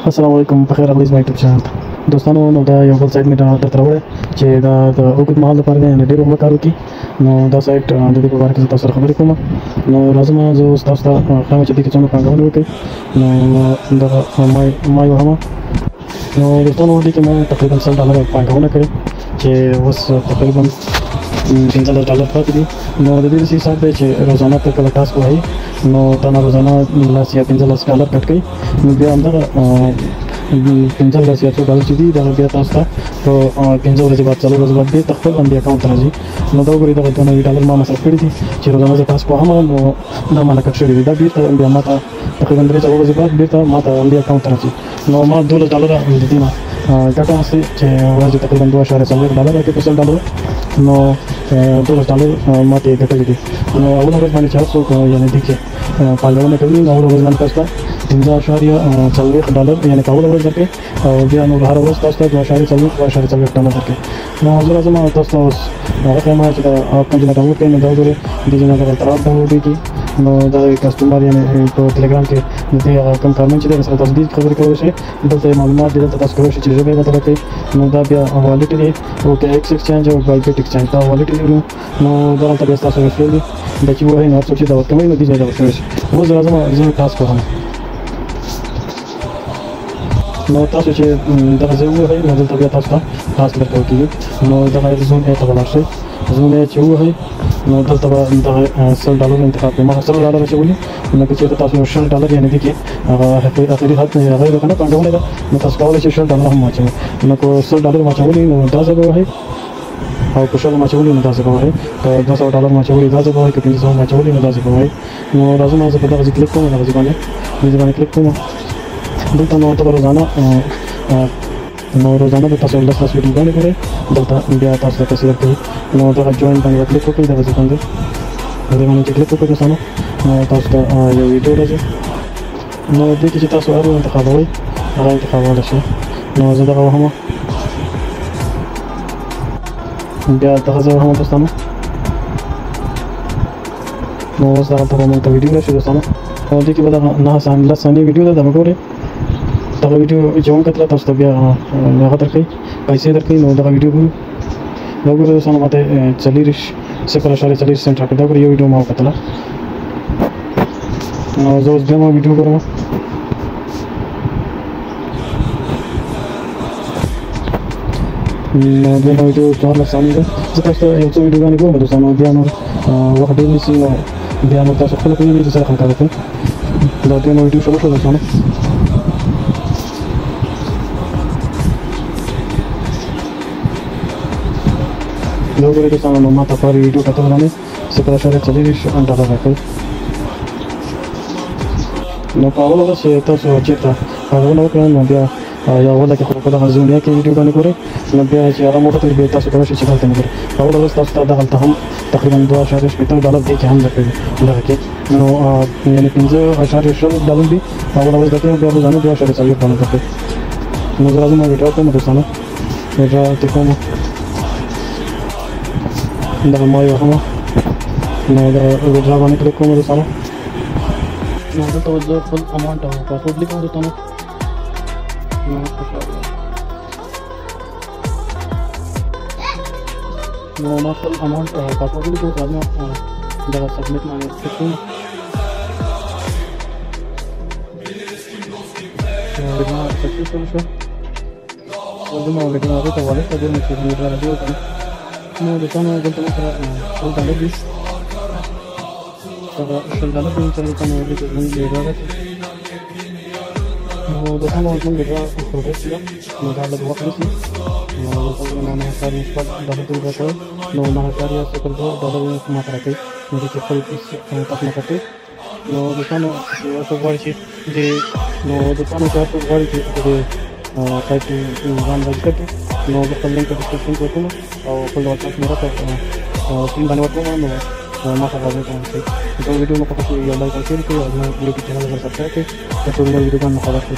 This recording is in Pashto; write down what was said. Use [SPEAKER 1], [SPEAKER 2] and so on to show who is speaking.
[SPEAKER 1] السلام علیکم په خیر راغلی زما یوټیوب چینل ته دوستانو. نو دا یو بل سایټ مې درته راوړی چې دا د اوږد مهال لپاره دی، ډېر وخت کار وکړي. نو دا سایټ د دې په باره کې زه تاسو سره خبرې کوم. نو راځم زه اوس تاسو ته ښیم چې دې کې څومره پانګونه وکړئ. نو دغه ما یې وهمه. نو دوستانو دې کې ما تقریبا $100 پانګونه کړې چې اوس تقریبا $15 پاتې دي. نو د دې حساب دی چې روزانه ته کله ټاسک وایي نو تا نه روزانه $10 یا $15 کټ کوي. نو بیا همدغه $15 یا $2 چې دي دغه بیا تاسو ته په 5 ورځې بعد 4 ورځې بعد بېرته خپل باندې اکاونټ ته راځي. نو دا وګورئ دغه $2 ما مصرف کړي دي چې روزانه زه ټاسک وهم نو دا ماته کټ شوي دي. دا بېرته بیا ما ته تقریبا 3 ورځې بعد بېرته ما ته همدې اکاونټ ته راځي. نو ما $12 د دې نه ګټه واخیستې چې ورځې تقریبا $2.4 راکړي په $100. نو $12 ما ته ګټلې دي. نو اوله ورځ باندې چې هر څوک یعنې دې کې پانګونه کوي نو اوله ورځ باندې تاسو ته $15.4 یعنې که اوله ورځ درکړي او بیا نو هره ورځ تاسو ته $2.4 درکړي. نو زه راځم تاسو ته اوس هغه ښیم چې دا کوم ځای ډاونلوډ کړئ. نو دا وګورئ دې ځای نه دغلته اپ ډاونلوډ کېږي. نو دا کسټمر یعنې په ټلیګرام کې د دې هغه کوم کارمند چې دی سره تاسو دې خبرې کولی شئ. دلته معلومات دي، دلته تاسو کولی شئ چې ژبه یې بدله کړئ. نو دا بیا والټ دی OKX ایکسچینج او بایبټ ایکسچینج دا والټ دی. نو دلته بیا ستاسو ریفرل دی دا چې ووایي نو هر څوک چې دا ورکوي نو دې ځای ته ورکولی شي. اوس راځم زه ټاسک وهم. نو تاسو چې دغه ځای ووهئ نو دلته بیا تاسو ته ټاسک درکول کېږي. نو دغه زون ای ته به لاړ شئ. زون ای چې ووهئ نو دلته به دغه $100 انتخاب کړئ. ما $100 اچولي. نو که چېرته تاسو $100 یعنې دې کې هغه اخري حد نه هغه ده که نه پانګونه ده نو تاسو کولی شئ $100 هم واچوئ. نو که $100 مو اچولي نو دا ځای به ووهئ او که 100 ماچولي نو دا ځای به ووهئ. که $200 ماچولي دا ځای به ووهئ. که 500 ماچولي نو دا ځای به ووهئ. نو راځم زه په دغه ځای کلیک کوم. دغه ځای باندې کلیک کوم. دلته نو ته به روزانه به تاسو 10 ویډیوګانې ګورئ. دلته بیا تاسو ته پیسې درکوي. نو دغه جوین باندې کلیک وکړئ. دغه ځای باندې دې باندې چې کلیک وکړئ دوستانو نو تاسو ته یو ویډیو راځي. نو دې کې چې تاسو هر یو انتخابوئ هغه انتخابولی شئ. نو زه دغه وهمه. بیا دغه ځای وهمه دوستانو. نو اوس دغلته به موږ ته ویډیو راشي دوستانو. او دې کې به دغه 9 ثانیې ویډیو ده. دا به ګورئ. دغه ویډیو چې وکتله تاسو ته بیا هغه درکوي پیسې درکوي. نو دغه ویډیو ګورو. دا وګورئ دوستانو ماته 0.4 سنټ راکړي. دا وګورئ یو ویډیو ما وکتله. نو زه اوس بیا ما ویډیو ګورم. نو بیا ما ویډیو 14 ثانیې ده. زه تاسو ته یو څو ویډیوګانې ګورم دوستانو. بیا نور وخت ډېر نیسي نو بیا نور تاسو خپله پوهېږئ چې سره همکار وکړئ. دا بیا ما ویډیو شروع شو دوستانو. دا وګورئ دوستانو نو ما ته په هرې ویډیو کتلو باندې $0.4 راکړل. نو په اوله ورځ چې تاسو چېرته پانګونه وکړئ نو بیا یا اوله کې خو په دغه زونیا کې ویډیوګانې ګورئ. نو بیا چې هغه مو وکتل بیا تاسو کولی شئ چې دلته نه ګورئ. په اوله ورځ تاسو ته دغلته هم تقریبا $2.8 دې کې هم درکوي دغه کې. نو یعنې $5.20 دي په اوله ورځ درکوي. بیا روزانه $2.4 درکوي. نو زه راځم ویډیو کوم دوستانو. ویډیو ته کوم دغه ما یې وهمه. نو د ویډیو باندې کلیک کوم دوستانو. نو دلته اوس زه خپل اماونټ او پاسورډ لیکم دوستانو. نو ما خپل اماونټ او پاسورډ ولیکم. راځم دغه سبمیټ باندې کلیک کوم. نو ما سکسیسفل شو. راځم ویډیو هغې ته والټ ته ګورم چې ویډیو راځي وکړم. نو دوستانو دلته ما سره $100 دي. دغه $100 دي چې دلته مو ولیکل زموږ ویډیو راشي. نو دوستانو زموږ ویډیو پروګرس ده. نو دا لږ وخت نیسي. نو دلته $9.0 دې راکوي. نو $9.02 ما ته راکوي. نو دې کې خپل تاسو نه کټوئ. نو دوستانو هر څوک غواړي چې نو دوستانو که هر څوک غواړي چې د سایټ ځان رجسټر کړي نو زه خپل لینک په ډسکرپشن کې ورکوم او خپل د وټساپ نمبر په سکرین باندې ورکوم. نو ما سره راځئ کولی شئ. دا ویډیو مو خوښ شي یو لایک او شیر کړئ او زما یوټیوب چینل سره سبسکرایب کړئ تر څو نور ویډیوګان مو خبر شي.